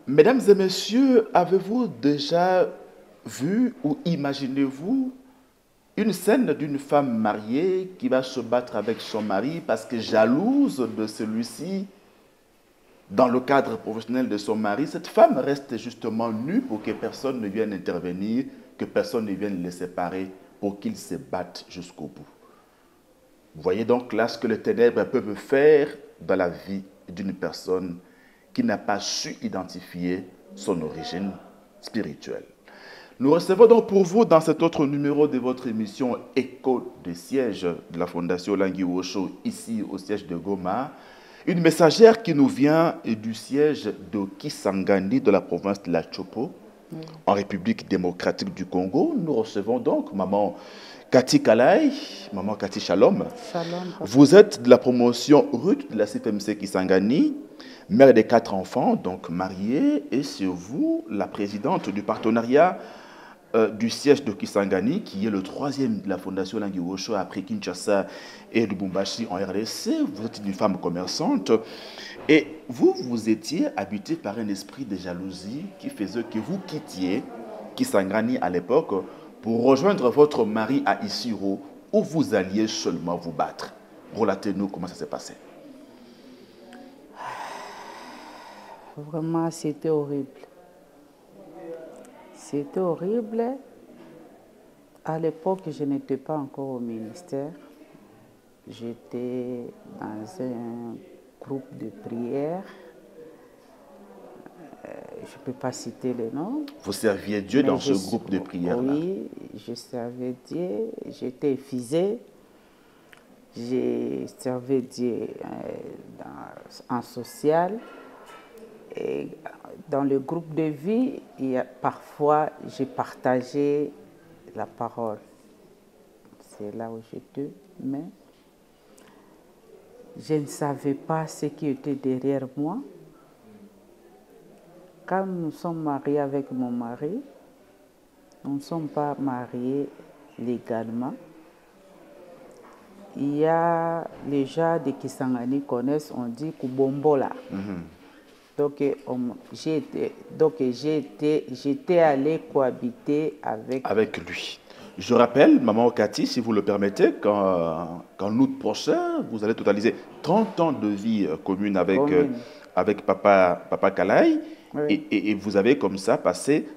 Mesdames et messieurs, avez-vous déjà vu ou imaginez-vous une scène d'une femme mariée qui va se battre avec son mari parce que jalouse de celui-ci dans le cadre professionnel de son mari? Cette femme reste justement nue pour que personne ne vienne intervenir, que personne ne vienne les séparer pour qu'ils se battent jusqu'au bout. Vous voyez donc là ce que les ténèbres peuvent faire dans la vie d'une personne qui n'a pas su identifier son origine spirituelle. Nous recevons donc pour vous dans cet autre numéro de votre émission Écho de siège de la Fondation Langui Wosho, ici au siège de Goma, une messagère qui nous vient du siège de Kisangani de la province de la Chopo, en République démocratique du Congo. Nous recevons donc maman Cathy Kalaï, maman Cathy Shalom. Shalom. Vous êtes de la promotion RUT de la CFMC Kisangani, mère de 4 enfants, donc mariée, et c'est vous, la présidente du partenariat du siège de Kisangani, qui est le 3e de la Fondation Langui Wosho après Kinshasa et Lubumbashi en RDC. Vous êtes une femme commerçante et vous étiez habité par un esprit de jalousie qui faisait que vous quittiez Kisangani à l'époque pour rejoindre votre mari à Isiro, où vous alliez seulement vous battre. Relatez-nous comment ça s'est passé. Vraiment, c'était horrible. C'était horrible. À l'époque, je n'étais pas encore au ministère. J'étais dans un groupe de prière. Je ne peux pas citer le nom. Vous serviez Dieu dans ce groupe de prière-là? Oui, je servais Dieu. J'étais effisée. J'ai servi Dieu en social. Et dans le groupe de vie, parfois, j'ai partagé la parole. C'est là où j'étais. Mais je ne savais pas ce qui était derrière moi. Quand nous sommes mariés avec mon mari, nous ne sommes pas mariés légalement. Il y a les gens de Kisangani connaissent, on dit Kubombola. Donc, j'étais allé cohabiter avec lui. Je rappelle, maman Cathy, si vous le permettez, qu'en août prochain, vous allez totaliser 30 ans de vie commune avec papa Kalaï. Oui. Et vous avez comme ça passé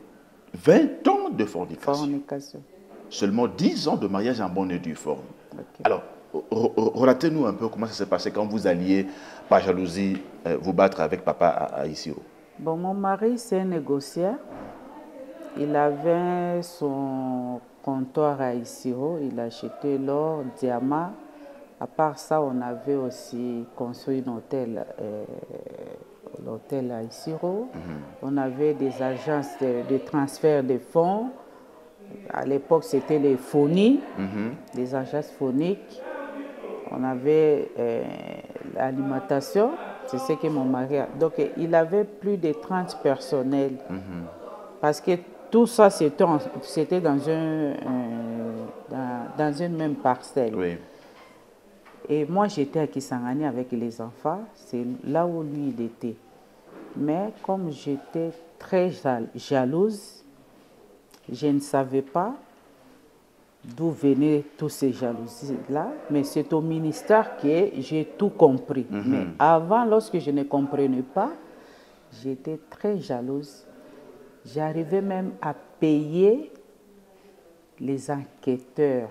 20 ans de fornication. Seulement 10 ans de mariage en bonne et due forme. Okay. Alors, relatez-nous un peu comment ça s'est passé quand vous alliez, par jalousie, vous battre avec papa à Isiro. Bon, mon mari, c'est un négociant. Il avait son comptoir à Isiro. Il achetait l'or, diamant. À part ça, on avait aussi construit un hôtel, l'hôtel à Isiro. On avait des agences de transfert de fonds. À l'époque, c'était les phonies, les agences phoniques. On avait l'alimentation, c'est ce que mon mari a. Donc, il avait plus de 30 personnels. Parce que tout ça, c'était dans une même parcelle. Oui. Et moi, j'étais à Kisangani avec les enfants. C'est là où lui, il était. Mais comme j'étais très jalouse, je ne savais pas d'où venaient tous ces jalousies-là, mais c'est au ministère que j'ai tout compris. Mais avant, lorsque je ne comprenais pas, j'étais très jalouse. J'arrivais même à payer les enquêteurs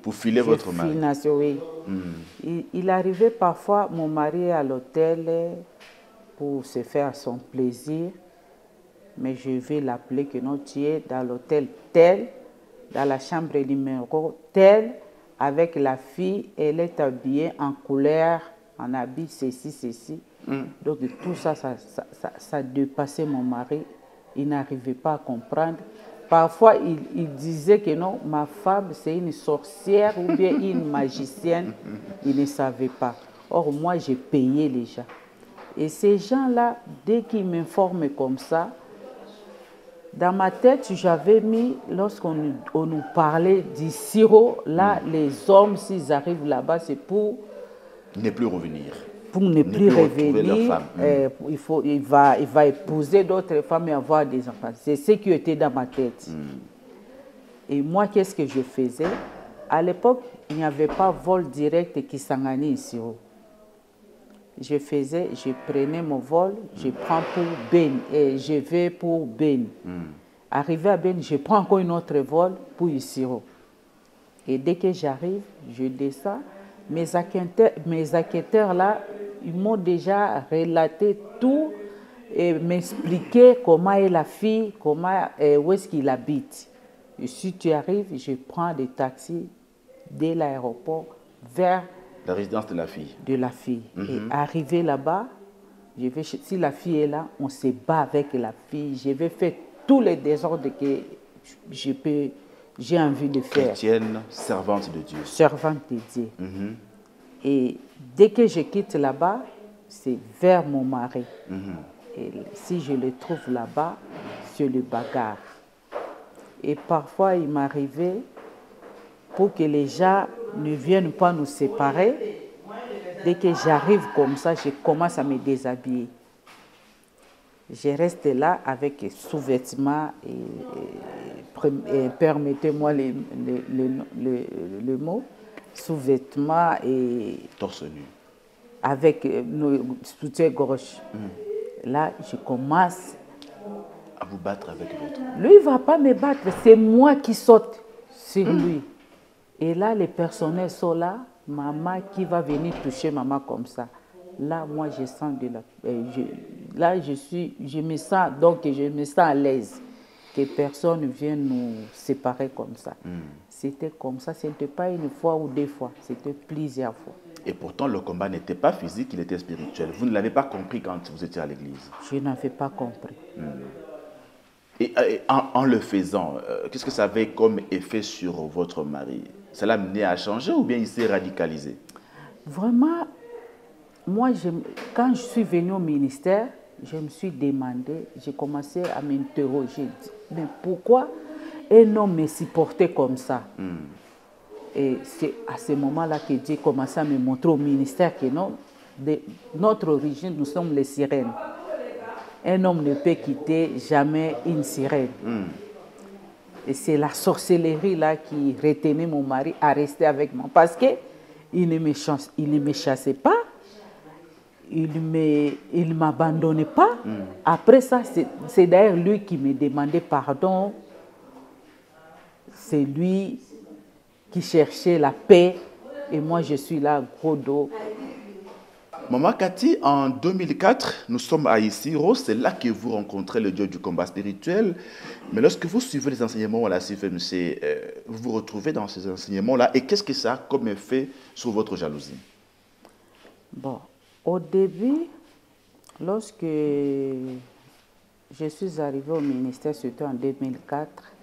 pour filer votre mari. Oui. Il arrivait parfois, mon mari à l'hôtel pour se faire son plaisir, mais je vais l'appeler que non, tu es dans l'hôtel tel, dans la chambre numéro tel, avec la fille, elle est habillée en couleur, en habit ceci. Donc tout ça, ça dépassait mon mari. Il n'arrivait pas à comprendre. Parfois, il disait que non, ma femme, c'est une sorcière ou bien une magicienne. Il ne savait pas. Or, moi, j'ai payé les gens. Et ces gens-là, dès qu'ils m'informent comme ça, dans ma tête, j'avais mis, lorsqu'on nous parlait d'Isiro, là, les hommes, s'ils arrivent là-bas, c'est pour ne plus revenir. pour ne plus revenir, il va épouser d'autres femmes et avoir des enfants. C'est ce qui était dans ma tête. Et moi, qu'est-ce que je faisais? À l'époque, il n'y avait pas vol direct Kisangani ici. Je prenais mon vol, je prends pour Ben, et je vais pour Ben. Arrivé à Ben, je prends encore une autre vol pour Isiro. Et dès que j'arrive, je descends. Mes enquêteurs là, ils m'ont déjà relaté tout et m'expliqué comment est la fille, où est-ce qu'il habite. Et si tu arrives, je prends des taxis dès l'aéroport vers la résidence de la fille. Et arrivé là-bas, si la fille est là, on se bat avec la fille. Je vais faire tous les désordres que j'ai envie de faire. Chrétienne, servante de Dieu. Servante de Dieu. Et dès que je quitte là-bas, c'est vers mon mari. Et si je le trouve là-bas, c'est le bagarre. Et parfois, il m'arrivait, pour que les gens ne viennent pas nous séparer, dès que j'arrive comme ça, je commence à me déshabiller. Je reste là avec sous-vêtements et permettez-moi le mot, sous-vêtements et... torse nu. Avec nos soutiens-gorge. Là, je commence... à vous battre avec l'autre. Lui, il ne va pas me battre, c'est moi qui saute sur lui. Et là, les personnels sont là, maman qui va venir toucher maman comme ça. Là, moi, je sens de la... je me sens à l'aise que personne ne vienne nous séparer comme ça. C'était comme ça, ce n'était pas une fois ou deux fois, c'était plusieurs fois. Et pourtant, le combat n'était pas physique, il était spirituel. Vous ne l'avez pas compris quand vous étiez à l'église. Je n'avais pas compris. Et en le faisant, qu'est-ce que ça avait comme effet sur votre mari? Ça l'a amené à changer ou bien il s'est radicalisé? Vraiment, moi, quand je suis venue au ministère, je me suis demandé, j'ai commencé à m'interroger. Mais pourquoi un homme me supportait comme ça? Et c'est à ce moment-là que Dieu commençait à me montrer au ministère que non, de notre origine, nous sommes les sirènes. Un homme ne peut quitter jamais une sirène. Et c'est la sorcellerie là qui retenait mon mari à rester avec moi. Parce qu'il ne me chassait pas, il ne m'abandonnait pas. Après ça, c'est d'ailleurs lui qui me demandait pardon. C'est lui qui cherchait la paix. Et moi, je suis là, gros dos. Maman Cathy, en 2004, nous sommes à Isiro, c'est là que vous rencontrez le Dieu du combat spirituel. Mais lorsque vous suivez les enseignements à la CFMC, vous vous retrouvez dans ces enseignements-là. Et qu'est-ce que ça a comme effet sur votre jalousie? Bon, au début, lorsque je suis arrivée au ministère, c'était en 2004,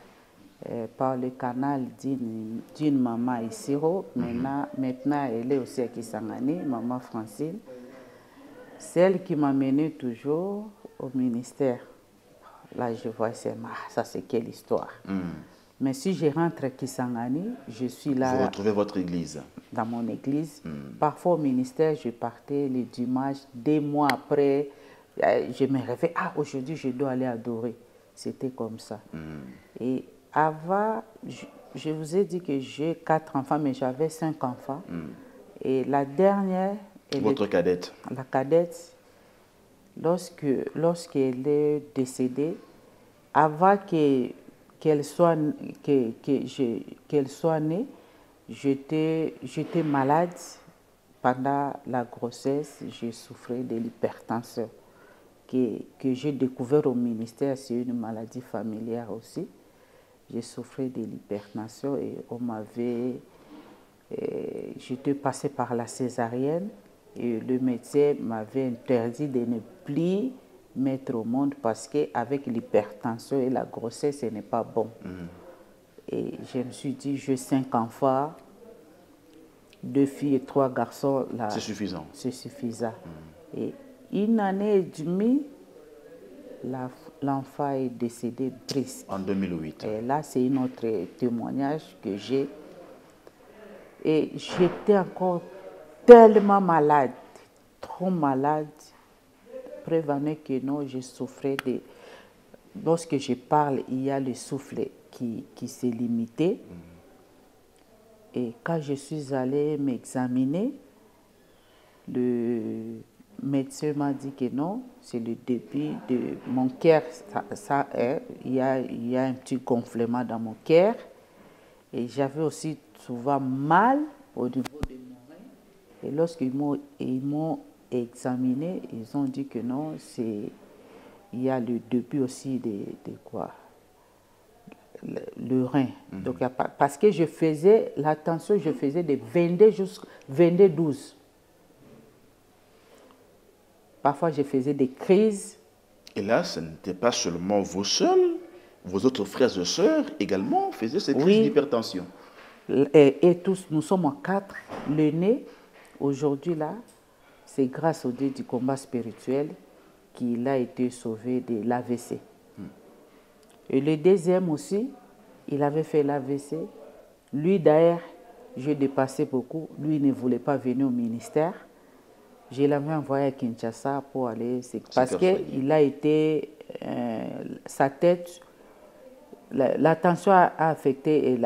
par le canal d'une maman à Isiro. Maintenant, elle est aussi à Kisangani, maman Francine. C'est elle qui m'a menée toujours au ministère. Là, je vois, ça c'est quelle histoire. Mais si je rentre à Kisangani, je suis là. Vous retrouvez votre église? Dans mon église. Parfois au ministère, je partais le dimanche, 2 mois après, je me réveille. Ah, aujourd'hui, je dois aller adorer. C'était comme ça. Et avant, je vous ai dit que j'ai 4 enfants, mais j'avais 5 enfants. Et la dernière... Votre cadette? La cadette, lorsqu'elle est décédée, avant qu'elle soit née, j'étais malade. Pendant la grossesse, j'ai souffert de l'hypertension que j'ai découvert au ministère. C'est une maladie familière aussi. J'ai souffert de l'hypertension et j'étais passée par la césarienne et le médecin m'avait interdit de ne plus mettre au monde parce qu'avec l'hypertension et la grossesse, ce n'est pas bon. Et je me suis dit, j'ai 5 enfants, 2 filles et 3 garçons. C'est suffisant. C'est suffisant. Et 1 année et demie, l'enfant est décédé triste. En 2008. Et là, c'est un autre témoignage que j'ai. Et j'étais encore tellement malade, trop malade. Preuve en est que non, je souffrais de... Lorsque je parle, il y a le souffle qui s'est limité. Et quand je suis allée m'examiner, le médecin m'a dit que non, c'est le début de mon cœur. Il y a un petit gonflement dans mon cœur. Et j'avais aussi souvent mal au niveau de mon rein. Et lorsqu'ils m'ont examiné, ils ont dit que non, il y a le début aussi de quoi? Le rein. Donc, parce que je faisais, la tension, je faisais de 22 jusqu'à 22,12. Parfois, je faisais des crises. Et là, ce n'était pas seulement vous seuls, vos autres frères et sœurs également faisaient ces crises d'hypertension. Et tous, nous sommes en 4. L'aîné, aujourd'hui, là, c'est grâce au Dieu du combat spirituel qu'il a été sauvé de l'AVC. Et le deuxième aussi, il avait fait l'AVC. Lui, d'ailleurs, je dépassais beaucoup. Lui, il ne voulait pas venir au ministère. Je l'avais envoyé à Kinshasa pour aller... Parce qu'il a été... sa tête... La tension a affecté...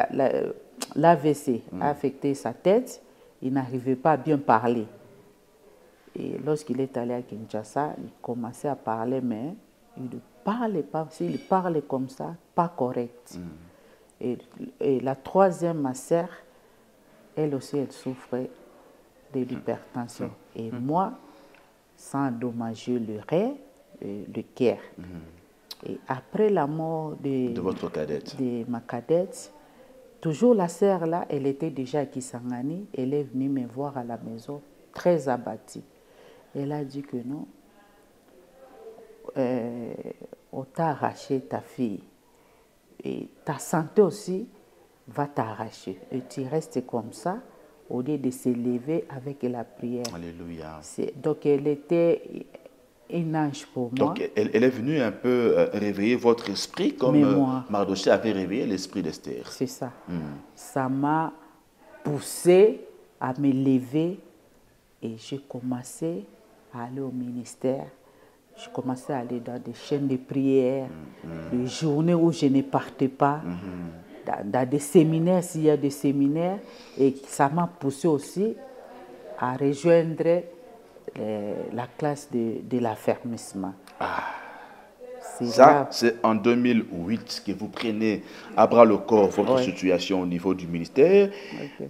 L'AVC a affecté sa tête. Il n'arrivait pas à bien parler. Et lorsqu'il est allé à Kinshasa, il commençait à parler, mais il ne parlait pas. S'il parlait comme ça, pas correct. Et la troisième, ma sœur, elle aussi, elle souffrait de l'hypertension. Et moi, sans endommager le rein, le cœur. Et après la mort de votre cadette, de ma cadette, toujours la sœur là, elle était déjà à Kisangani, elle est venue me voir à la maison, très abattue. Elle a dit que non, on t'a arraché ta fille. Et ta santé aussi va t'arracher. Et tu restes comme ça, au lieu de se lever avec la prière. Alléluia. Donc elle était un ange pour moi. Donc elle est venue un peu réveiller votre esprit comme Mardochée avait réveillé l'esprit d'Esther. C'est ça. Ça m'a poussé à me lever et j'ai commencé à aller au ministère. Je commençais à aller dans des chaînes de prière, des journées où je ne partais pas, dans des séminaires, s'il y a des séminaires. Et ça m'a poussé aussi à rejoindre la classe de l'affermissement. Ça, c'est en 2008 que vous prenez à bras le corps votre situation au niveau du ministère.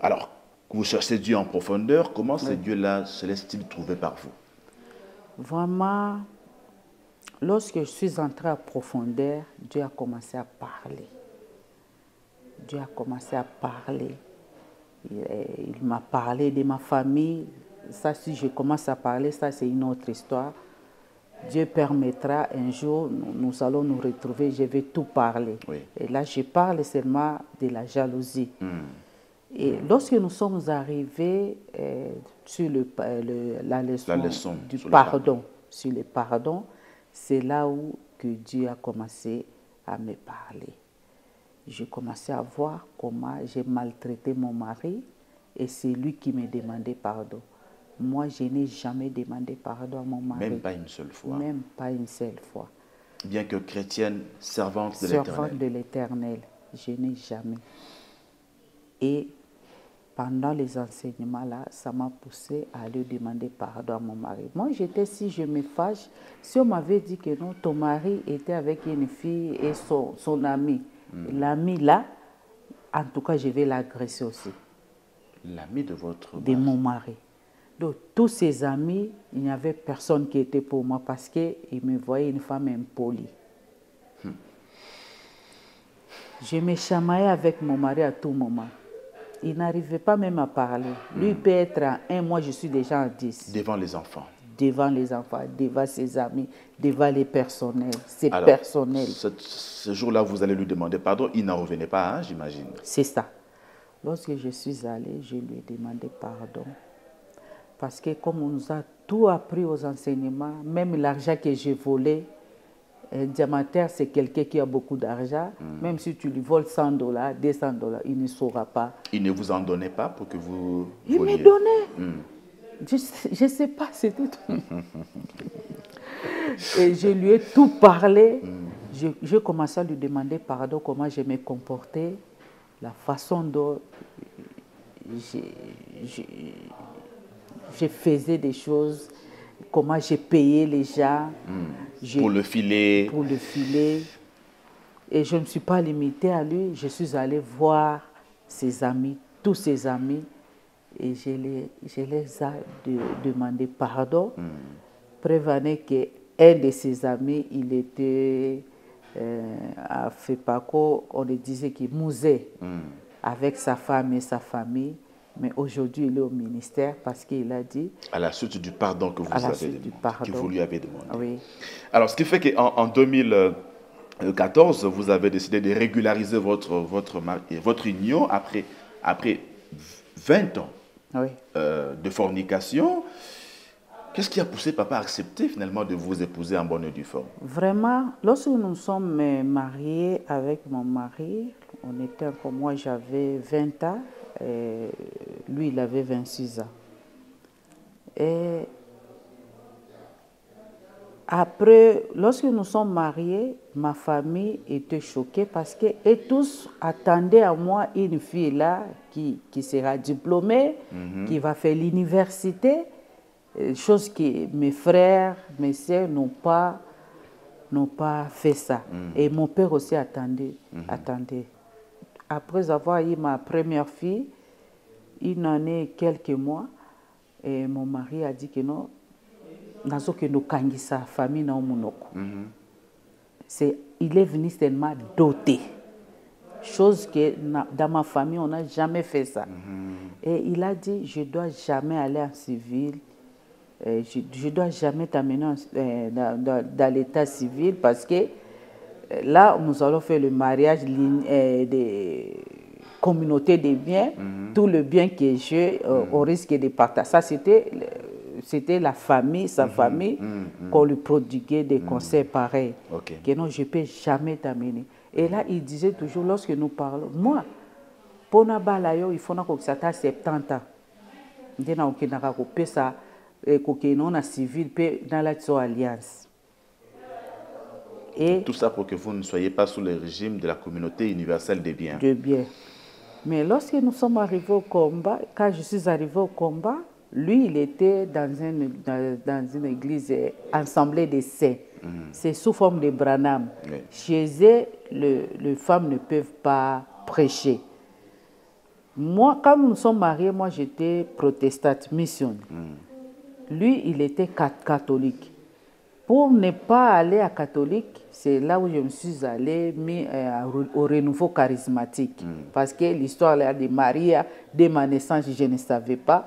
Alors, vous cherchez Dieu en profondeur. Comment ce Dieu-là se laisse-t-il trouver par vous? Vraiment, lorsque je suis entrée en profondeur, Dieu a commencé à parler. Dieu a commencé à parler. Il m'a parlé de ma famille. Ça, si je commence à parler, ça, c'est une autre histoire. Dieu permettra un jour, nous allons nous retrouver, je vais tout parler. Et là, je parle seulement de la jalousie. Et lorsque nous sommes arrivés sur la leçon du pardon, sur le pardon, c'est là où que Dieu a commencé à me parler. J'ai commencé à voir comment j'ai maltraité mon mari et c'est lui qui me demandait pardon. Moi, je n'ai jamais demandé pardon à mon mari. Même pas une seule fois. Même pas une seule fois. Bien que chrétienne, servante de l'Éternel. Servante de l'Éternel, je n'ai jamais. Et pendant les enseignements là, ça m'a poussé à lui demander pardon à mon mari. Moi, j'étais, si je me fâche, si on m'avait dit que non, ton mari était avec une fille et son ami, l'ami là, en tout cas, je vais l'agresser aussi. L'ami de votre mari? De mon mari. Donc, tous ses amis, il n'y avait personne qui était pour moi parce qu'ils me voyaient une femme impolie. Je me chamaillais avec mon mari à tout moment. Il n'arrivait pas même à parler. Lui peut être en 1 mois, je suis déjà en 10. Devant les enfants? Devant les enfants, devant ses amis, devant les personnels. C'est personnel. Ce jour-là, vous allez lui demander pardon. Il n'en revenait pas, hein, j'imagine. C'est ça. Lorsque je suis allée, je lui ai demandé pardon. Parce que comme on nous a tout appris aux enseignements, même l'argent que j'ai volé, un diamantaire, c'est quelqu'un qui a beaucoup d'argent. Même si tu lui voles $100, $200, il ne saura pas. Il ne vous en donnait pas pour que vous Il voliez? me donnait. Je ne sais pas, c'était tout. Et je lui ai tout parlé. Je commençais à lui demander pardon, comment je me comportais, la façon dont je faisais des choses, comment j'ai payé les gens. Pour le filet. Pour le filet. Et je ne me suis pas limitée à lui. Je suis allée voir ses amis, tous ses amis, et je les ai demandé pardon. Preuve en est qu'un de ses amis, il était à FEPACO, on le disait qu'il mousait avec sa femme et sa famille. Mais aujourd'hui, il est au ministère parce qu'il a dit... À la suite du pardon que vous lui avez demandé. Oui. Alors, ce qui fait qu'en 2014, vous avez décidé de régulariser votre union après 20 ans de fornication. Qu'est-ce qui a poussé papa à accepter finalement de vous épouser en bonne et due forme? Vraiment, lorsque nous sommes mariés avec mon mari, on était encore, moi j'avais 20 ans, et lui il avait 26 ans. Et après, lorsque nous sommes mariés, ma famille était choquée parce que tous attendaient à moi une fille là qui sera diplômée, qui va faire l'université. Chose que mes frères, mes sœurs n'ont pas fait ça. Et mon père aussi attendait. Après avoir eu ma première fille, une année et quelques mois, et mon mari a dit que non, sa famille il est venu seulement doté. Chose que dans ma famille, on n'a jamais fait ça. Et il a dit, je ne dois jamais aller en civil. Je ne dois jamais t'amener dans l'état civil parce que là, nous allons faire le mariage des communautés des biens. Tout le bien que j'ai, au risque de partager. Ça, c'était la famille, sa famille, qu'on lui prodiguait des conseils pareils. Que non, je ne peux jamais t'amener. Et là, il disait toujours, lorsque nous parlons, moi, pour Nabalayo, il faut que ça ait 70 ans. Il faut ça. Et qu'on civil dans la alliance. Et tout ça pour que vous ne soyez pas sous le régime de la communauté universelle des biens. Mais lorsque nous sommes arrivés au combat, quand je suis arrivé au combat, lui, il était dans une église assemblée des saints. C'est sous forme de Branham. Chez eux, les femmes ne peuvent pas prêcher. Moi, quand nous sommes mariés, moi j'étais protestante, missionnaire. Lui, il était catholique. Pour ne pas aller à catholique, c'est là où je me suis allée au renouveau charismatique. Parce que l'histoire de Maria, dès ma naissance, je ne savais pas.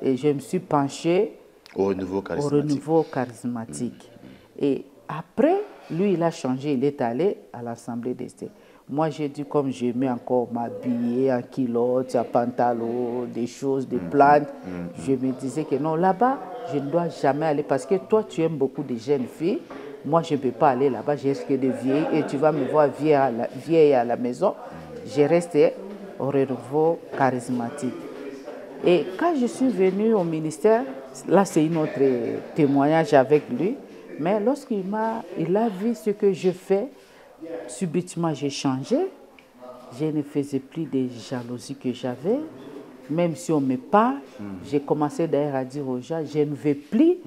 Et je me suis penchée au renouveau charismatique. Et après, lui, il a changé, il est allé à l'Assemblée des Saints. Moi, j'ai dit, comme j'aimais encore m'habiller en culotte, en pantalon, des choses, des plantes, je me disais que non, là-bas, je ne dois jamais aller parce que toi, tu aimes beaucoup de jeunes filles. Moi, je ne peux pas aller là-bas, je risque de vieillir et tu vas me voir vieille à la maison. Je restais au renouveau charismatique. Et quand je suis venue au ministère, là, c'est un autre témoignage avec lui, mais lorsqu'il a vu ce que je fais, subitement, j'ai changé. Je ne faisais plus des jalousies que j'avais. Même si on me parle, j'ai commencé d'ailleurs à dire aux gens, je ne veux plus.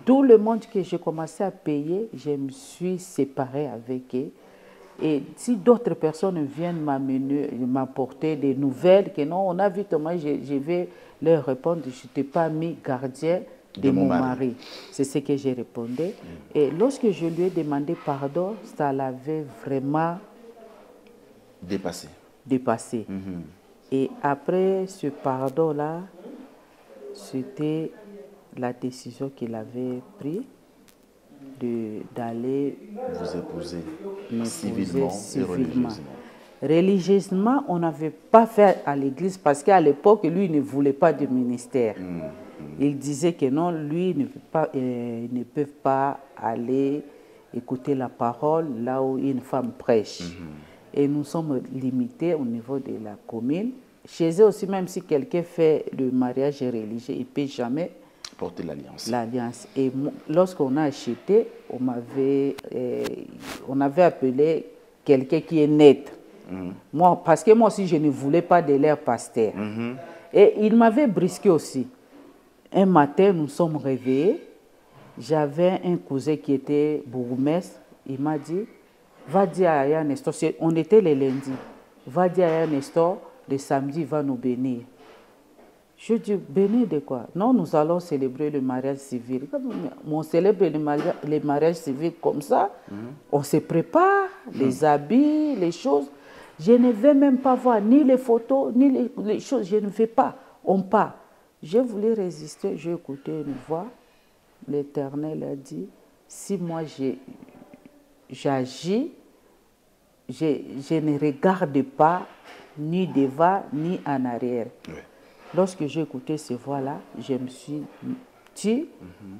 Tout le monde que j'ai commencé à payer, je me suis séparée avec eux. Et si d'autres personnes viennent m'apporter des nouvelles, que non, on a vu Thomas, je vais leur répondre, je ne t'ai pas mis gardien de mon mari. C'est ce que j'ai répondu. Et lorsque je lui ai demandé pardon, ça l'avait vraiment dépassé. Et après ce pardon-là, c'était la décision qu'il avait prise d'aller vous épouser civilement et religieusement. Religieusement, on n'avait pas fait à l'église parce qu'à l'époque, lui ne voulait pas de ministère. Il disait que non, lui ne peut pas aller écouter la parole là où une femme prêche. Et nous sommes limités au niveau de la commune. Chez eux aussi, même si quelqu'un fait le mariage religieux, il ne peut jamais porter l'alliance. L'alliance. Et lorsqu'on a acheté, on avait appelé quelqu'un qui est net. Moi, parce que moi aussi, je ne voulais pas de l'air pasteur. Et il m'avait brisqué aussi. Un matin, nous sommes réveillés. J'avais un cousin qui était bourgmestre. Il m'a dit, va dire à Aya Nestor, on était les lundis, va dire à Aya Nestor, le samedi, il va nous bénir. Je dis, bénir de quoi? Non, nous allons célébrer le mariage civil. On célèbre le mariage civil comme ça, on se prépare, les habits, les choses. Je ne vais même pas voir ni les photos, ni les choses, je ne vais pas, on part. Je voulais résister, j'ai écouté une voix. L'Éternel a dit, si moi j'agis, je ne regarde pas ni devant ni en arrière. Oui. Lorsque j'ai écouté ces voix-là, je me suis dit,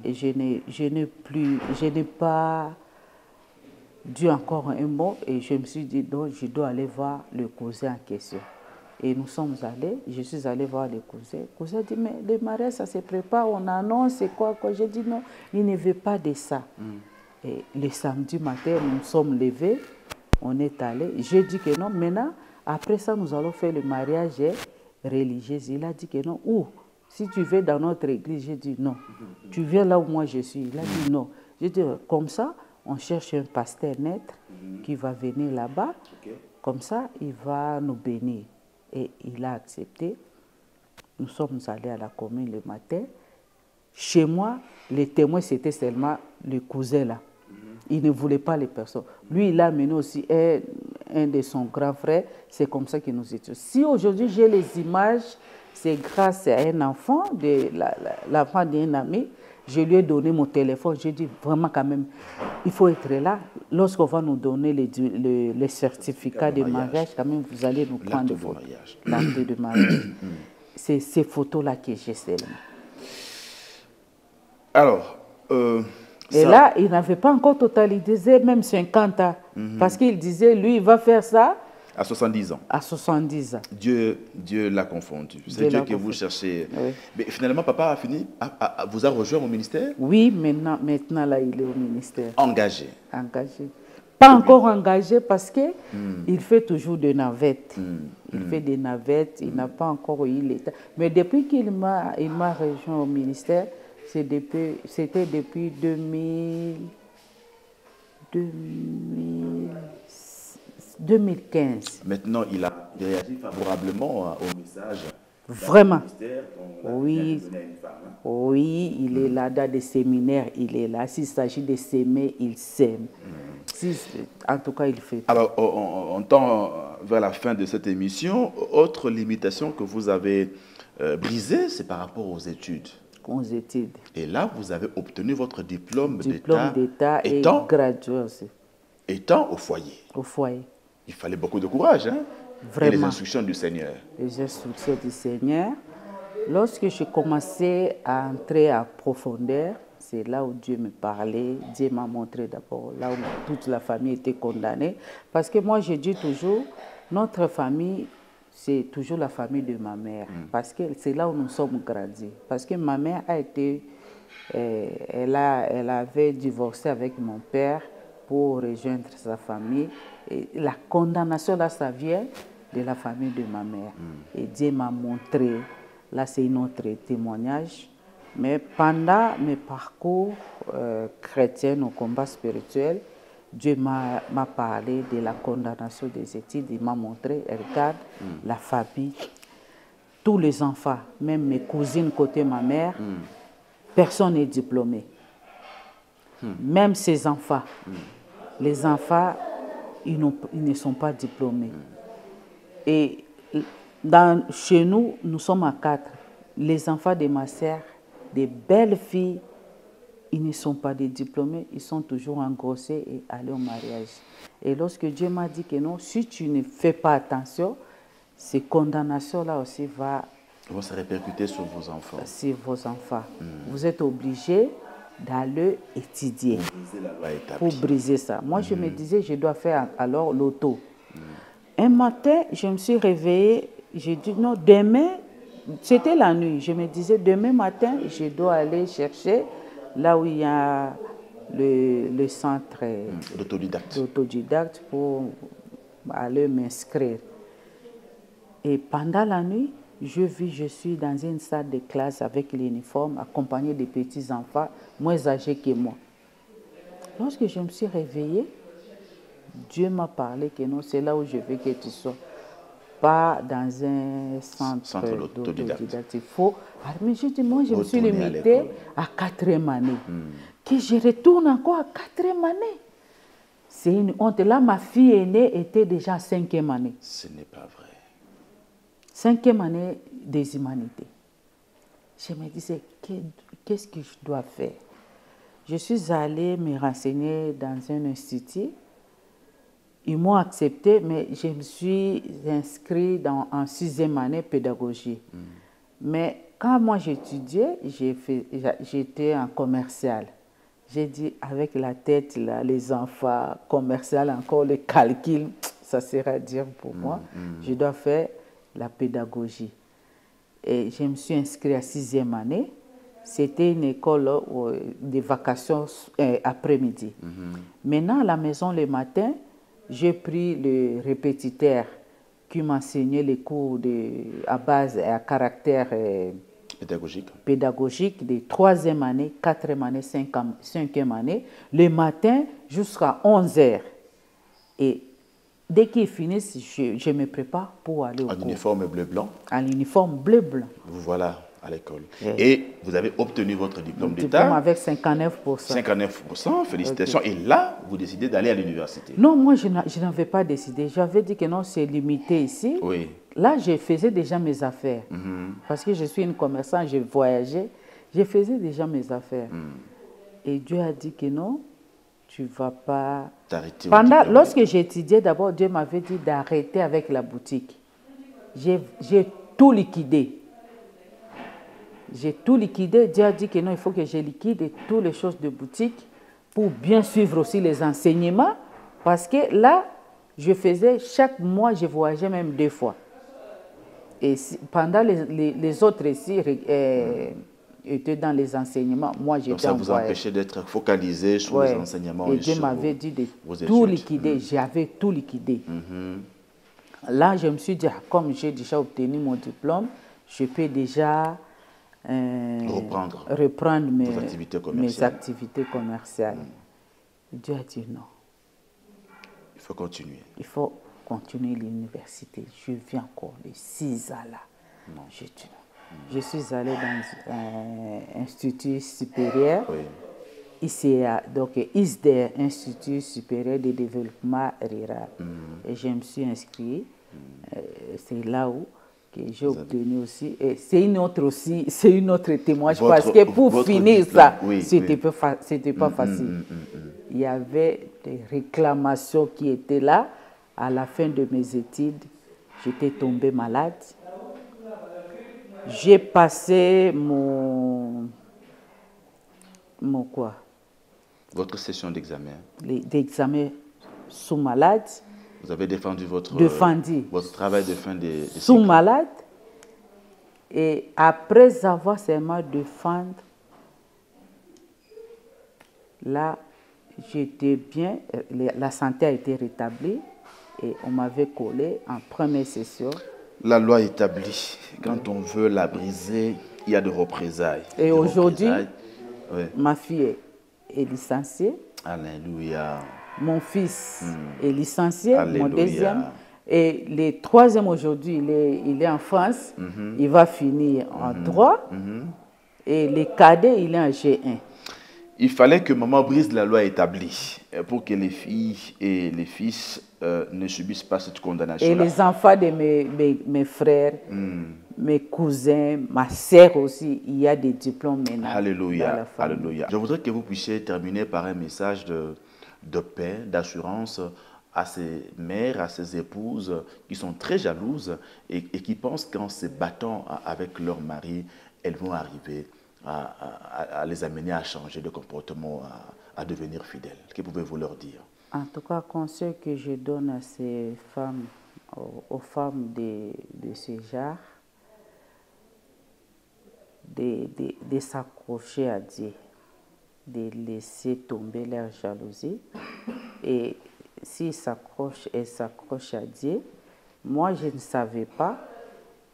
et je n'ai pas dit encore un mot, et je me suis dit, donc je dois aller voir le cousin en question. Et nous sommes allés, je suis allé voir le cousin. Le cousin a dit, mais le mariage, ça se prépare, on annonce, c'est quoi? J'ai dit, non, il ne veut pas de ça. Et le samedi matin, nous sommes levés, on est allé. J'ai dit que non, maintenant, après ça, nous allons faire le mariage religieux. Il a dit que non. Où? Si tu veux dans notre église, j'ai dit non. Tu viens là où moi je suis. Il a dit non. J'ai dit, comme ça, on cherche un pasteur net qui va venir là-bas. Comme ça, il va nous bénir. Et il a accepté. Nous sommes allés à la commune le matin. Chez moi, les témoins, c'était seulement le cousin là. Il ne voulait pas les personnes. Lui, il a amené aussi un de son grand frère. C'est comme ça que nous étions. Si aujourd'hui j'ai les images, c'est grâce à un enfant, l'enfant d'un ami. Je lui ai donné mon téléphone. J'ai dit vraiment quand même, il faut être là. Lorsqu'on va nous donner les certificats de mariage, quand même, vous allez nous prendre des photos. L'acte de mariage. C'est ces photos-là que j'ai seulement. Alors, et là, il n'avait pas encore totalisé même 50 ans. Parce qu'il disait, lui, il va faire ça. À 70 ans. À 70 ans. Dieu l'a confondu. C'est Dieu que vous cherchez. Oui. Mais finalement, papa vous a rejoint au ministère? Oui, maintenant là, il est au ministère. Engagé? Engagé. Pas encore engagé parce qu'il fait toujours des navettes. Il fait des navettes, il n'a pas encore eu l'état. Mais depuis qu'il m'a rejoint au ministère, c'était depuis 2015. Maintenant, il a réagi favorablement au message. Vraiment. Oui. Oui, il est là dans des séminaires, il est là. S'il s'agit de s'aimer, il s'aime. En tout cas, il fait. Alors, on tend vers la fin de cette émission. Autre limitation que vous avez brisée, c'est par rapport aux études. Aux études. Et là, vous avez obtenu votre diplôme d'État et gradué aussi. Étant au foyer. Au foyer. Il fallait beaucoup de courage, hein? Vraiment. Et les instructions du Seigneur. Les instructions du Seigneur. Lorsque j'ai commencé à entrer en profondeur, c'est là où Dieu me parlait. Dieu m'a montré d'abord là où toute la famille était condamnée. Parce que moi, je dis toujours, notre famille, c'est toujours la famille de ma mère. Parce que c'est là où nous sommes grandis. Parce que ma mère a été... elle avait divorcé avec mon père pour rejoindre sa famille. Et la condamnation, là, ça vient de la famille de ma mère. Et Dieu m'a montré, là, c'est notre témoignage. Mais pendant mes parcours chrétiens au combat spirituel, Dieu m'a parlé de la condamnation des études. Il m'a montré, regarde, la famille, tous les enfants, même mes cousines côté ma mère, personne n'est diplômé. Même ses enfants. Les enfants, ils ne sont pas diplômés. Et chez nous, nous sommes à 4. Les enfants de ma sœur, des belles filles, ils ne sont pas des diplômés, ils sont toujours engrossés et allés au mariage. Et lorsque Dieu m'a dit que non, si tu ne fais pas attention, ces condamnations-là aussi vont se répercuter sur vos enfants. Sur vos enfants. Vous êtes obligés d'aller étudier pour briser ça. Moi, je me disais, je dois faire alors l'auto. Un matin, je me suis réveillée, j'ai dit non, demain, c'était la nuit. Je me disais, demain matin, je dois aller chercher là où il y a le centre d'autodidacte pour aller m'inscrire. Et pendant la nuit, je suis dans une salle de classe avec l'uniforme, accompagnée des petits-enfants moins âgés que moi. Lorsque je me suis réveillée, Dieu m'a parlé que non, c'est là où je veux que tu sois. Pas dans un centre d'autodidacte. Il faut... Mais je dis, moi, je me suis limitée à 4e année. Que je retourne encore à 4e année. C'est une honte. Là, ma fille aînée était déjà à 5e année. Ce n'est pas vrai. 5e année des humanités. Je me disais, qu'est-ce que je dois faire? Je suis allée me renseigner dans un institut. Ils m'ont accepté, mais je me suis inscrite en 6e année pédagogie. Mais quand moi j'étudiais, j'étais en commercial. J'ai dit, avec la tête, là, les enfants, commercial, encore les calculs, ça sera dur pour moi. Je dois faire la pédagogie. Et je me suis inscrite à 6e année. C'était une école de vacations après-midi. Maintenant, à la maison, le matin, j'ai pris le répétiteur qui m'enseignait les cours à base et à caractère pédagogique de 3e année, 4e année, 5e année, le matin jusqu'à 11h. Et dès qu'ils finissent, je me prépare pour aller au cours. En uniforme bleu-blanc? En uniforme bleu-blanc. Vous voilà à l'école. Et vous avez obtenu votre diplôme d'État. Diplôme avec 59%. 59%, félicitations. Okay. Et là, vous décidez d'aller à l'université. Non, moi, je n'avais pas décidé. J'avais dit que non, c'est limité ici. Oui. Là, je faisais déjà mes affaires. Parce que je suis une commerçante, je voyageais. Je faisais déjà mes affaires. Et Dieu a dit que non, tu ne vas pas... t'arrêter. Lorsque j'étudiais, d'abord, Dieu m'avait dit d'arrêter avec la boutique. J'ai tout liquidé. J'ai tout liquidé. Dieu a dit que non, il faut que je liquide toutes les choses de boutique pour bien suivre aussi les enseignements. Parce que là, je faisais, chaque mois, je voyageais même 2 fois. Et pendant les autres ici étaient dans les enseignements, moi j'étais en voyage. Donc ça vous empêchait d'être focalisé sur les enseignements et Dieu m'avait dit de tout liquider. J'avais tout liquidé. Là, je me suis dit, comme j'ai déjà obtenu mon diplôme, je peux déjà reprendre mes activités commerciales. Dieu a dit non. Il faut continuer. Il faut continuer l'université. Je viens encore les 6 ans là. Non. Je suis allée dans un institut supérieur. Oui. ICA, donc ISDER, Institut supérieur de développement rural. Et je me suis inscrite. C'est là où j'ai obtenu aussi. C'est une autre témoignage parce que pour finir ça, c'était pas facile. Il y avait des réclamations qui étaient là. À la fin de mes études, j'étais tombée malade. J'ai passé votre session d'examen. D'examen sous malade. Vous avez défendu votre travail de fin de sous malade. Et après avoir seulement défendu, là, j'étais bien. La santé a été rétablie et on m'avait collé en première session. La loi établie. Quand on veut la briser, il y a de représailles. Et aujourd'hui, ma fille est licenciée. Alléluia. Mon fils est licencié, mon deuxième. Et le 3e aujourd'hui, il est en France. Il va finir en droit. Et le cadet, il est en G1. Il fallait que maman brise la loi établie pour que les filles et les fils ne subissent pas cette condamnation-là. Et les enfants de mes frères, mes cousins, ma sœur aussi, il y a des diplômes maintenant. Alléluia, alléluia. Je voudrais que vous puissiez terminer par un message de paix, d'assurance à ces mères, à ces épouses qui sont très jalouses et qui pensent qu'en se battant avec leur mari, elles vont arriver à les amener à changer de comportement, à devenir fidèles. Que pouvez-vous leur dire? En tout cas, conseil que je donne à ces femmes, aux femmes de ce genre, de s'accrocher à Dieu, de laisser tomber leur jalousie. Et s'ils s'accrochent et s'accrochent à Dieu, moi je ne savais pas,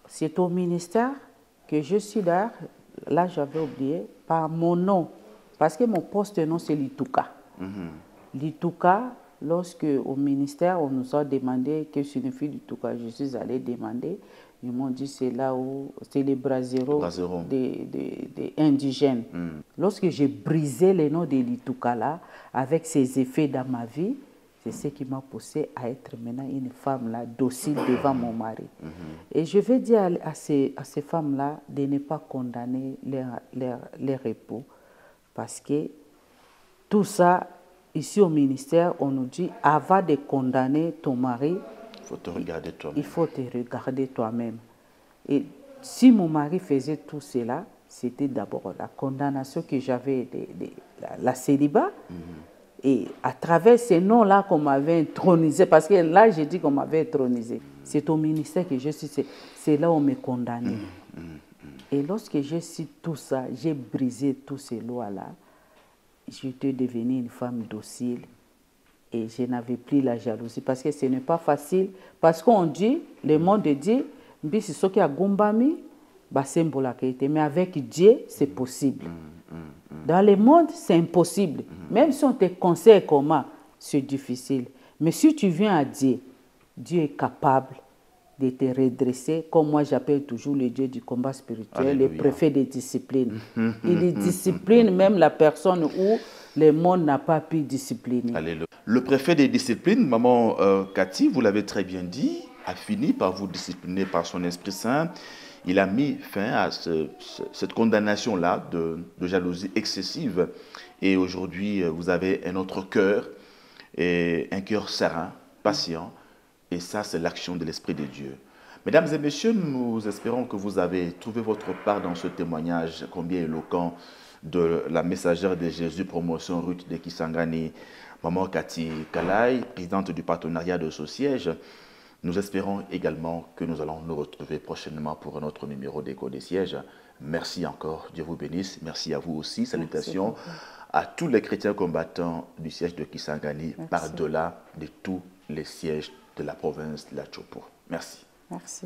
c'est au ministère que je suis là j'avais oublié, par mon nom, parce que mon poste nom c'est Litouka. Litouka, lorsque au ministère on nous a demandé que signifie Litouka, je suis allée demander, ils m'ont dit c'est là où c'est les braseros des indigènes. Lorsque j'ai brisé le nom de Litouka là, avec ses effets dans ma vie, c'est ce qui m'a poussé à être maintenant une femme là, docile devant mon mari. Et je vais dire à ces femmes-là de ne pas condamner leur époux, parce que tout ça, ici au ministère, on nous dit, avant de condamner ton mari, il faut te regarder toi-même. Et si mon mari faisait tout cela, c'était d'abord la condamnation que j'avais de la célibat. Et à travers ces noms-là qu'on m'avait intronisé, parce que là, j'ai dit qu'on m'avait intronisé. C'est au ministère que je suis, c'est là où on me condamnait. Et lorsque j'ai su tout ça, j'ai brisé tous ces lois-là, j'étais devenue une femme docile et je n'avais plus la jalousie, parce que ce n'est pas facile, parce qu'on dit, le monde dit, mais avec Dieu, c'est possible. Dans le monde, c'est impossible. Même si on te conseille comment, c'est difficile. Mais si tu viens à Dieu, Dieu est capable de te redresser, comme moi j'appelle toujours le Dieu du combat spirituel, Alléluia. Le préfet des disciplines. Il discipline même la personne où le monde n'a pas pu discipliner. Alléluia. Le préfet des disciplines, maman Cathy, vous l'avez très bien dit, a fini par vous discipliner par son Esprit Saint. Il a mis fin à cette condamnation-là de jalousie excessive. Et aujourd'hui, vous avez un autre cœur, et un cœur serein, patient. Et ça, c'est l'action de l'Esprit de Dieu. Mesdames et messieurs, nous espérons que vous avez trouvé votre part dans ce témoignage combien éloquent de la messagère de Jésus, promotion Ruth de Kisangani, maman Cathy Kalai, présidente du partenariat de ce siège. Nous espérons également que nous allons nous retrouver prochainement pour un autre numéro d'Écho des sièges. Merci encore, Dieu vous bénisse. Merci à vous aussi. Salutations à tous les chrétiens combattants du siège de Kisangani, par-delà de tous les sièges de la province de la Tchopo. Merci. Merci.